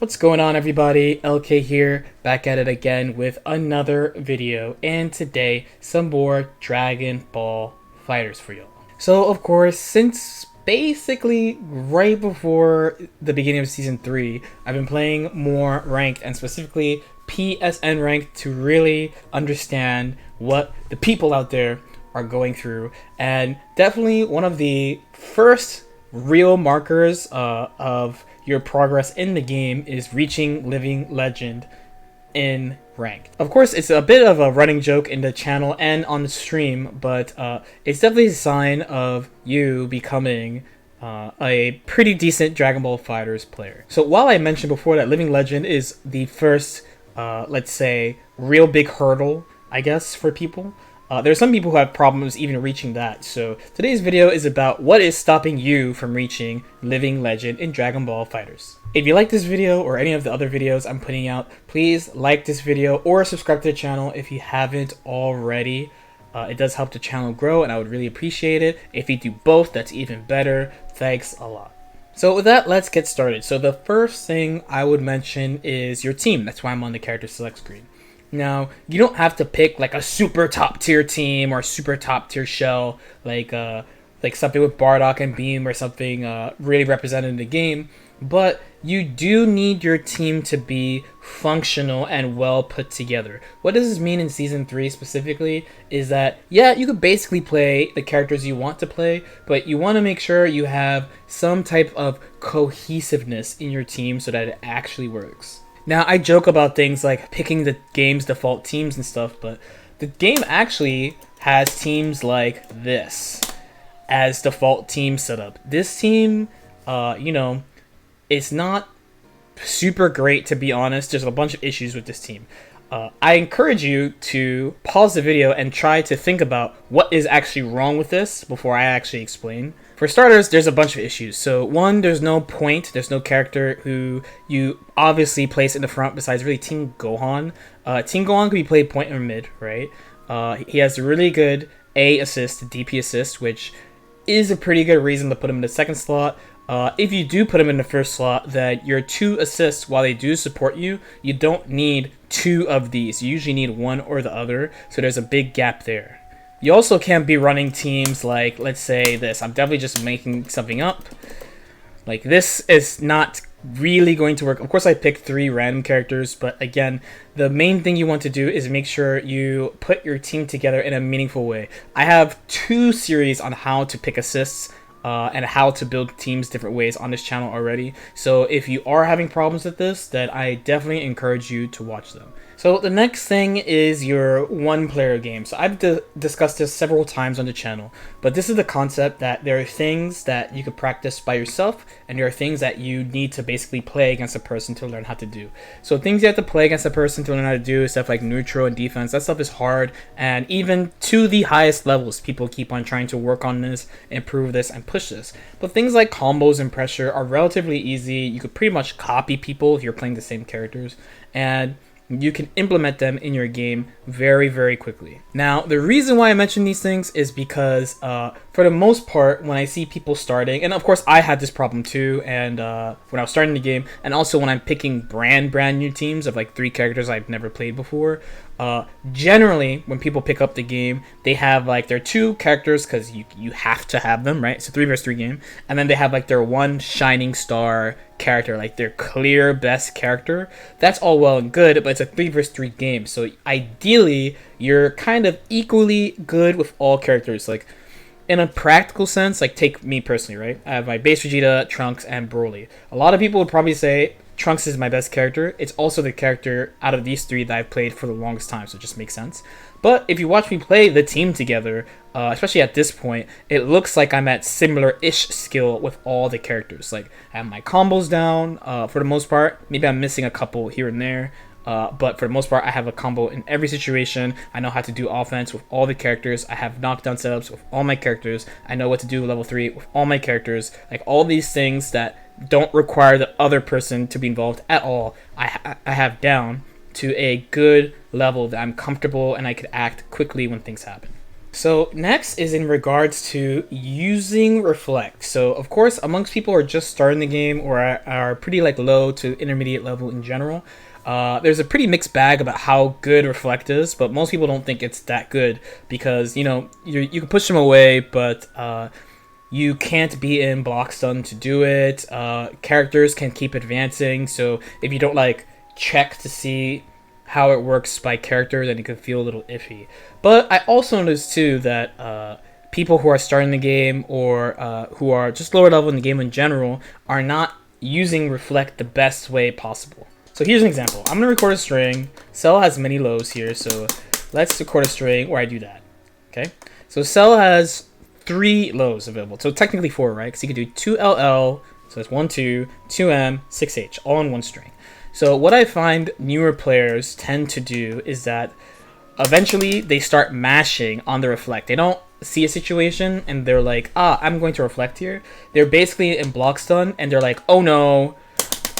What's going on, everybody? LK here, back at it again with another video, and today some more Dragon Ball FighterZ for y'all. So of course, since basically right before the beginning of season 3, I've been playing more ranked, and specifically PSN ranked, to really understand what the people out there are going through. And definitely one of the first real markers of your progress in the game is reaching Living Legend in ranked. Of course, it's a bit of a running joke in the channel and on the stream, but it's definitely a sign of you becoming a pretty decent Dragon Ball FighterZ player. So while I mentioned before that Living Legend is the first, let's say, real big hurdle, I guess, for people, there are some people who have problems even reaching that. So today's video is about what is stopping you from reaching Living Legend in Dragon Ball FighterZ. If you like this video or any of the other videos I'm putting out, please like this video or subscribe to the channel if you haven't already. It does help the channel grow and I would really appreciate it. If you do both, that's even better. Thanks a lot. So with that, let's get started. So the first thing I would mention is your team. That's why I'm on the character select screen. Now, you don't have to pick like a super top tier team or a super top tier shell, like something with Bardock and Beam or something really represented in the game, but you do need your team to be functional and well put together. What does this mean in Season 3 specifically is that, yeah, you could basically play the characters you want to play, but you want to make sure you have some type of cohesiveness in your team so that it actually works. Now, I joke about things like picking the game's default teams and stuff, but the game actually has teams like this as default team setup. This team, it's not super great, to be honest. There's a bunch of issues with this team. I encourage you to pause the video and try to think about what is actually wrong with this before I actually explain. For starters, there's a bunch of issues. So one, there's no point. There's no character who you obviously place in the front besides really Team Gohan. Team Gohan can be played point or mid, right? He has a really good A assist, DP assist, which is a pretty good reason to put him in the second slot. If you do put him in the first slot, that your 2 assists, while they do support you, you don't need 2 of these. You usually need one or the other, so there's a big gap there. You also can't be running teams like, let's say this. I'm definitely just making something up. Like, this is not really going to work. Of course, I picked 3 random characters, but again, the main thing you want to do is make sure you put your team together in a meaningful way. I have 2 series on how to pick assists and how to build teams different ways on this channel already. So if you are having problems with this, then I definitely encourage you to watch them. So the next thing is your one-player game. So I've discussed this several times on the channel, but this is the concept that there are things that you could practice by yourself, and there are things that you need to basically play against a person to learn how to do. So things you have to play against a person to learn how to do is stuff like neutral and defense. That stuff is hard, and even to the highest levels, people keep on trying to work on this, improve this, and push this. But things like combos and pressure are relatively easy. You could pretty much copy people if you're playing the same characters, and you can implement them in your game very, very quickly. Now, the reason why I mention these things is because for the most part, when I see people starting, and of course I had this problem too, and when I was starting the game, and also when I'm picking brand new teams of like 3 characters I've never played before, generally when people pick up the game, they have like their 2 characters, because you have to have them, right? It's a 3 vs 3 game, and then they have like their 1 shining star character, like their clear best character. That's all well and good, but it's a 3 vs 3 game, so ideally you're kind of equally good with all characters. Like, in a practical sense, like take me personally, right? I have my base Vegeta, Trunks, and Broly. A lot of people would probably say Trunks is my best character. It's also the character out of these 3 that I've played for the longest time, so it just makes sense. But if you watch me play the team together, especially at this point, it looks like I'm at similar-ish skill with all the characters. Like, I have my combos down for the most part. Maybe I'm missing a couple here and there. But for the most part, I have a combo in every situation. I know how to do offense with all the characters. I have knockdown setups with all my characters. I know what to do level 3 with all my characters. Like, all these things that don't require the other person to be involved at all, I have down to a good level that I'm comfortable and I could act quickly when things happen. So next is in regards to using reflect. So of course, amongst people who are just starting the game or are pretty like low to intermediate level in general, there's a pretty mixed bag about how good reflect is, but most people don't think it's that good because you can push them away, but you can't be in block stun to do it. Characters can keep advancing, so if you don't like check to see how it works by character, then it can feel a little iffy. But I also noticed too that people who are starting the game or who are just lower level in the game in general are not using reflect the best way possible. So here's an example. I'm gonna record a string. Cell has many lows here, so let's record a string where I do that. Okay. So Cell has 3 lows available. So technically 4, right? Because you can do 2LL, so that's 1, 2, 2M, 6H, all in one string. So what I find newer players tend to do is that eventually they start mashing on the reflect. They don't see a situation and they're like, I'm going to reflect here. They're basically in block stun and they're like, oh no,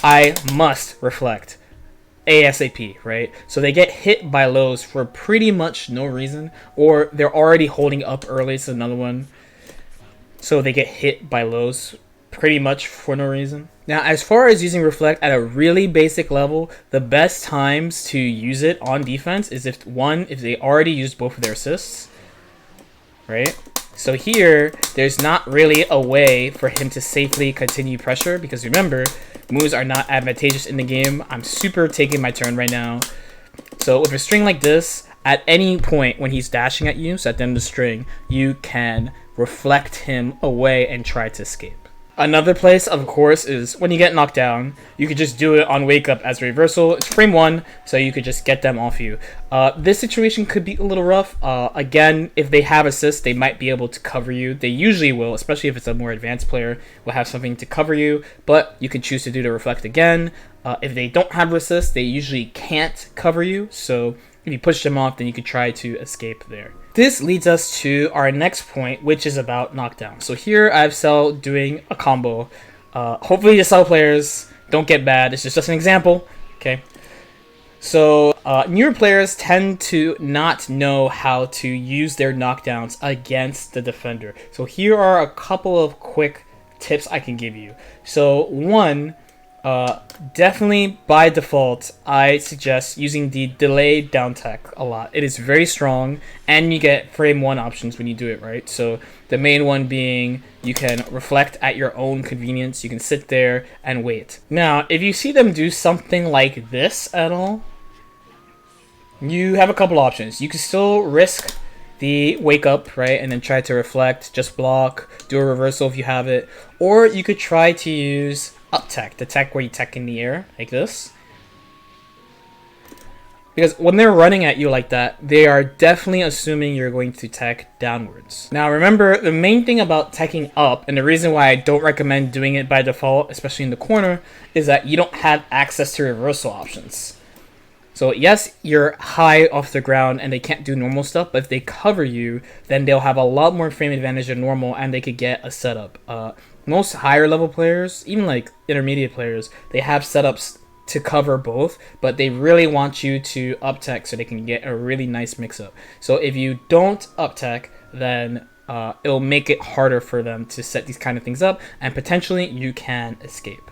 I must reflect ASAP, right? So they get hit by lows for pretty much no reason, or they're already holding up early. It's another one. So they get hit by lows pretty much for no reason. Now, as far as using reflect at a really basic level, the best times to use it on defense is if they already used both of their assists, right? So here, there's not really a way for him to safely continue pressure because remember, moves are not advantageous in the game. I'm super taking my turn right now. So with a string like this, at any point when he's dashing at you, so at the end of the string, you can reflect him away and try to escape. Another place, of course, is when you get knocked down, you could just do it on wake up as a reversal. It's frame 1, so you could just get them off you. This situation could be a little rough. Again, if they have assists, they might be able to cover you. They usually will, especially if it's a more advanced player, will have something to cover you, but you could choose to do the reflect again. If they don't have assists, they usually can't cover you, so if you push them off, then you could try to escape there. This leads us to our next point, which is about knockdown. So here I have Cell doing a combo. Hopefully the Cell players don't get bad. This is just an example, okay? So newer players tend to not know how to use their knockdowns against the defender. So here are a couple of quick tips I can give you. So one, definitely by default, I suggest using the delayed down tech a lot. It is very strong, and you get frame 1 options when you do it, right? So the main one being you can reflect at your own convenience. You can sit there and wait. Now, if you see them do something like this at all, you have a couple options. You can still risk the wake up, right, and then try to reflect, just block, do a reversal if you have it, or you could try to use up tech, the tech where you tech in the air, like this. Because when they're running at you like that, they are definitely assuming you're going to tech downwards. Now remember, the main thing about teching up, and the reason why I don't recommend doing it by default, especially in the corner, is that you don't have access to reversal options. So yes, you're high off the ground and they can't do normal stuff, but if they cover you, then they'll have a lot more frame advantage than normal and they could get a setup. Most higher level players, even like intermediate players, they have setups to cover both, but they really want you to up tech so they can get a really nice mix up. So if you don't up tech, then it'll make it harder for them to set these kind of things up, and potentially you can escape.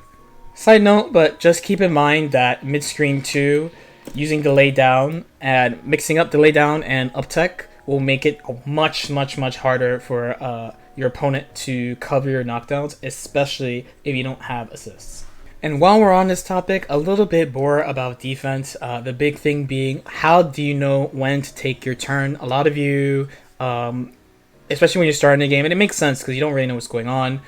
Side note, but just keep in mind that mid-screen 2, using delay down and mixing up delay down and up tech will make it much harder for your opponent to cover your knockdowns, especially if you don't have assists. And while we're on this topic, a little bit more about defense. The big thing being, how do you know when to take your turn? A lot of you, especially when you're starting the game, and it makes sense because you don't really know what's going on,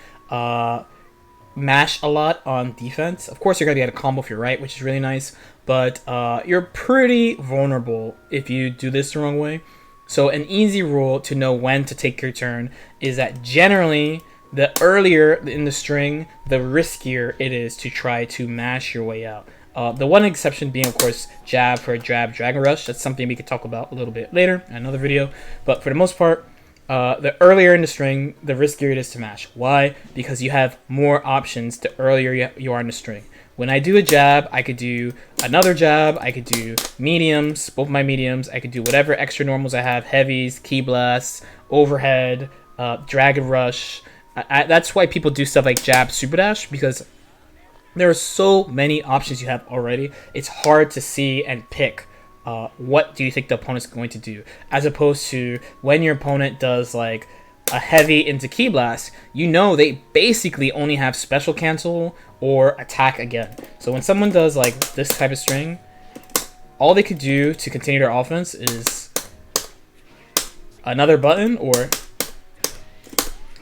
mash a lot on defense. Of course, you're going to get a combo if you're right, which is really nice, but you're pretty vulnerable if you do this the wrong way. So an easy rule to know when to take your turn is that generally, the earlier in the string, the riskier it is to try to mash your way out. The one exception being, of course, jab for a jab Dragon Rush. That's something we could talk about a little bit later in another video. But for the most part, the earlier in the string, the riskier it is to mash. Why? Because you have more options the earlier you are in the string. when I do a jab, I could do another jab, I could do mediums, both my mediums, I could do whatever extra normals I have, heavies, ki blasts, overhead, dragon rush. That's why people do stuff like jab, super dash, because there are so many options you have already. It's hard to see and pick what do you think the opponent's going to do, as opposed to when your opponent does like a heavy into ki blast, you know they basically only have special cancel or attack again. So when someone does like this type of string, all they could do to continue their offense is another button or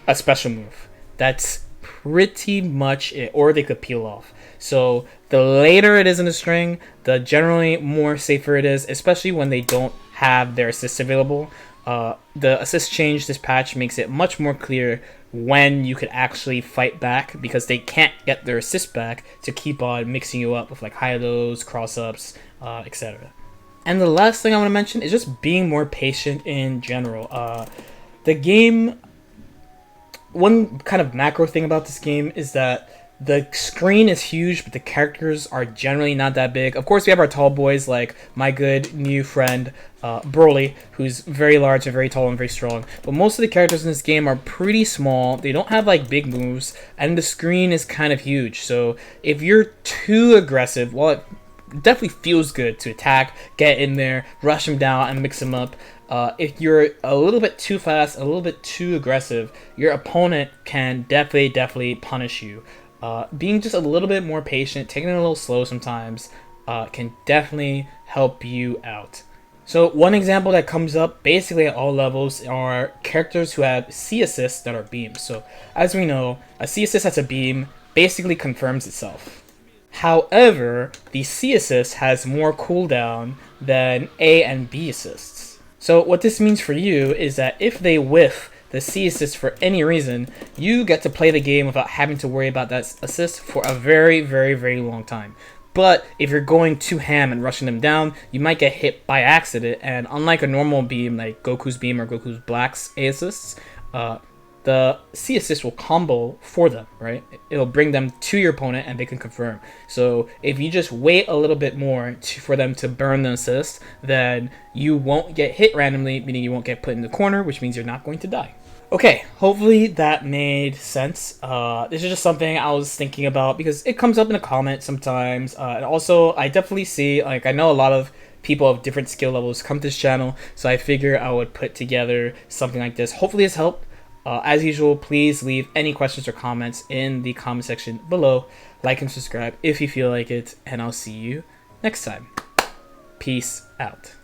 a special move. That's pretty much it, or they could peel off. So the later it is in the string, the generally more safer it is, especially when they don't have their assists available. The assist change this patch makes it much more clear when you could actually fight back, because they can't get their assist back to keep on mixing you up with like high-lows, cross-ups, etc. And the last thing I want to mention is just being more patient in general. The game, one kind of macro thing about this game is that the screen is huge, but the characters are generally not that big. Of course, we have our tall boys like my good new friend Broly, who's very large and very tall and very strong. But most of the characters in this game are pretty small. They don't have like big moves, and the screen is kind of huge. So if you're too aggressive, well, it definitely feels good to attack, get in there, rush them down, and mix them up. If you're a little bit too fast, a little bit too aggressive, your opponent can definitely punish you. Being just a little bit more patient, taking it a little slow sometimes, can definitely help you out. So one example that comes up basically at all levels are characters who have C assists that are beams. So as we know, a C assist that's a beam basically confirms itself. However, the C assist has more cooldown than A and B assists. So what this means for you is that if they whiff the C assist for any reason, you get to play the game without having to worry about that assist for a very long time. But if you're going too ham and rushing them down, you might get hit by accident, and unlike a normal beam like Goku's beam or Goku's Black's A assists, the C assist will combo for them, right? It'll bring them to your opponent and they can confirm. So if you just wait a little bit more for them to burn the assist, then you won't get hit randomly, meaning you won't get put in the corner, which means you're not going to die. Okay, hopefully that made sense. This is just something I was thinking about because it comes up in a comment sometimes. And also, I definitely see, like, I know a lot of people of different skill levels come to this channel, so I figure I would put together something like this. Hopefully it's helped. As usual, please leave any questions or comments in the comment section below. Like and subscribe if you feel like it, and I'll see you next time. Peace out.